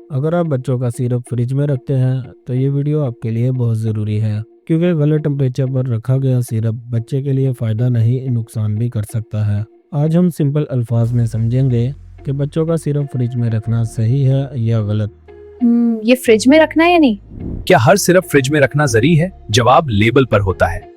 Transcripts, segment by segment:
अगर आप बच्चों का सिरप फ्रिज में रखते हैं तो ये वीडियो आपके लिए बहुत ज़रूरी है, क्योंकि गलत टेम्परेचर पर रखा गया सिरप बच्चे के लिए फ़ायदा नहीं नुकसान भी कर सकता है। आज हम सिंपल अल्फाज में समझेंगे कि बच्चों का सिरप फ्रिज में रखना सही है या गलत। ये फ्रिज में रखना है या नहीं? क्या हर सिरप फ्रिज में रखना जरूरी है? जवाब लेबल पर होता है।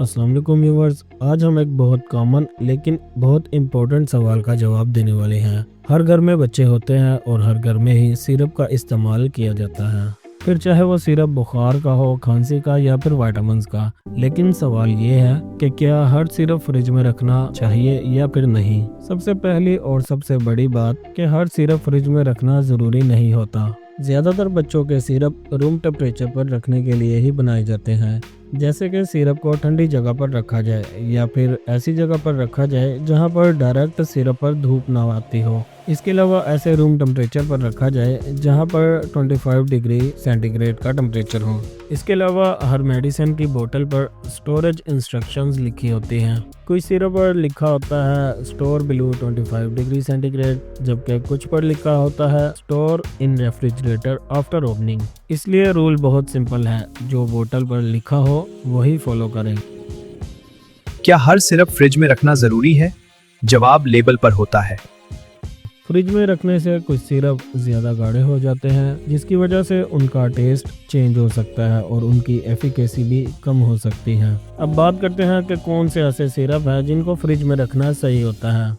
अस्सलाम वालेकुम व्यूअर्स, आज हम एक बहुत कॉमन लेकिन बहुत इम्पोर्टेंट सवाल का जवाब देने वाले हैं। हर घर में बच्चे होते हैं और हर घर में ही सिरप का इस्तेमाल किया जाता है, फिर चाहे वो सिरप बुखार का हो, खांसी का या फिर विटामिन्स का। लेकिन सवाल ये है कि क्या हर सिरप फ्रिज में रखना चाहिए या फिर नहीं। सबसे पहली और सबसे बड़ी बात कि हर सिरप फ्रिज में रखना ज़रूरी नहीं होता। ज़्यादातर बच्चों के सिरप रूम टेम्परेचर पर रखने के लिए ही बनाए जाते हैं, जैसे कि सिरप को ठंडी जगह पर रखा जाए या फिर ऐसी जगह पर रखा जाए जहां पर डायरेक्ट सिरप पर धूप ना आती हो। इसके अलावा ऐसे रूम टेम्परेचर पर रखा जाए जहां पर 25 डिग्री सेंटीग्रेड का टेम्परेचर हो। इसके अलावा हर मेडिसिन की बोतल पर स्टोरेज इंस्ट्रक्शंस लिखी होती हैं। कुछ सिरप पर लिखा होता है स्टोर बिलो 25 डिग्री सेंटीग्रेड, जबकि कुछ पर लिखा होता है store in refrigerator after opening. इसलिए रूल बहुत सिंपल है, जो बोतल पर लिखा हो वही फॉलो करें। क्या हर सिरप फ्रिज में रखना जरूरी है? जवाब लेबल पर होता है। फ्रिज में रखने से कुछ सिरप ज़्यादा गाढ़े हो जाते हैं, जिसकी वजह से उनका टेस्ट चेंज हो सकता है और उनकी एफिकेसी भी कम हो सकती है। अब बात करते हैं कि कौन से ऐसे सिरप हैं जिनको फ्रिज में रखना सही होता है।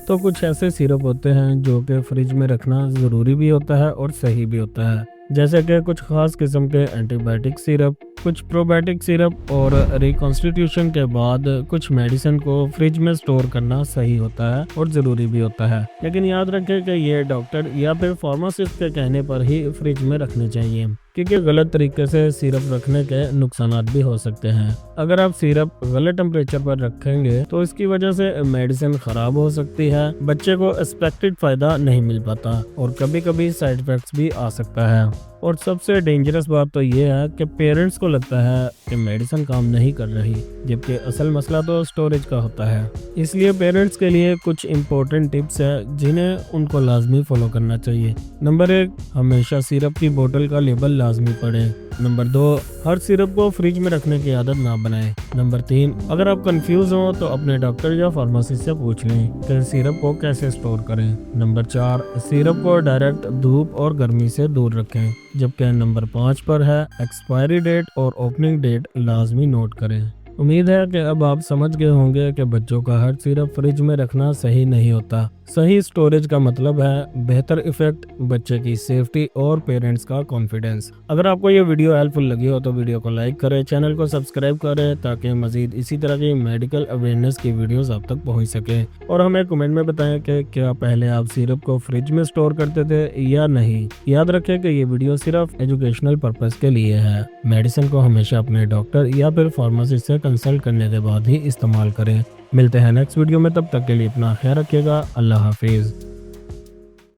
तो कुछ ऐसे सिरप होते हैं जो कि फ्रिज में रखना ज़रूरी भी होता है और सही भी होता है, जैसे कि कुछ खास किस्म के एंटीबायोटिक सिरप, कुछ प्रोबायोटिक सिरप और रिकॉन्स्टिट्यूशन के बाद कुछ मेडिसिन को फ्रिज में स्टोर करना सही होता है और ज़रूरी भी होता है। लेकिन याद रखें कि ये डॉक्टर या फिर फार्मासिस्ट के कहने पर ही फ्रिज में रखने चाहिए, क्योंकि गलत तरीके से सिरप रखने के नुकसान भी हो सकते हैं। अगर आप सिरप गलत टेम्परेचर पर रखेंगे तो इसकी वजह से मेडिसिन खराब हो सकती है, बच्चे को एक्सपेक्टेड फायदा नहीं मिल पाता और कभी कभी साइड इफेक्ट्स भी आ सकता है। और सबसे डेंजरस बात तो ये है कि पेरेंट्स को लगता है कि मेडिसिन काम नहीं कर रही, जबकि असल मसला तो स्टोरेज का होता है। इसलिए पेरेंट्स के लिए कुछ इम्पोर्टेंट टिप्स है जिन्हें उनको लाजमी फॉलो करना चाहिए। नंबर 1, हमेशा सिरप की बोतल का लेबल लाजमी पढ़ें। नंबर 2, हर सिरप को फ्रिज में रखने की आदत ना बनाएं। नंबर 3, अगर आप कंफ्यूज हो तो अपने डॉक्टर या फार्मासिस्ट से पूछ लें कि सिरप को कैसे स्टोर करें। नंबर 4, सिरप को डायरेक्ट धूप और गर्मी से दूर रखें। जबकि नंबर 5 पर है एक्सपायरी डेट और ओपनिंग डेट लाजमी नोट करें। उम्मीद है कि अब आप समझ गए होंगे कि बच्चों का हर सिरप फ्रिज में रखना सही नहीं होता। सही स्टोरेज का मतलब है बेहतर इफेक्ट, बच्चे की सेफ्टी और पेरेंट्स का कॉन्फिडेंस। अगर आपको ये वीडियो हेल्पफुल लगी हो तो वीडियो को लाइक करें, चैनल को सब्सक्राइब करें ताकि मजीद इसी तरह की मेडिकल अवेयरनेस की वीडियोस आप तक पहुंच सके। और हमें कमेंट में बताएं कि क्या पहले आप सिरप को फ्रिज में स्टोर करते थे या नहीं। याद रखें कि ये वीडियो सिर्फ एजुकेशनल पर्पज के लिए है। मेडिसिन को हमेशा अपने डॉक्टर या फिर फार्मासिस्ट से कंसल्ट करने के बाद ही इस्तेमाल करें। मिलते हैं नेक्स्ट वीडियो में, तब तक के लिए अपना ख्याल रखिएगा। अल्लाह हाफिज।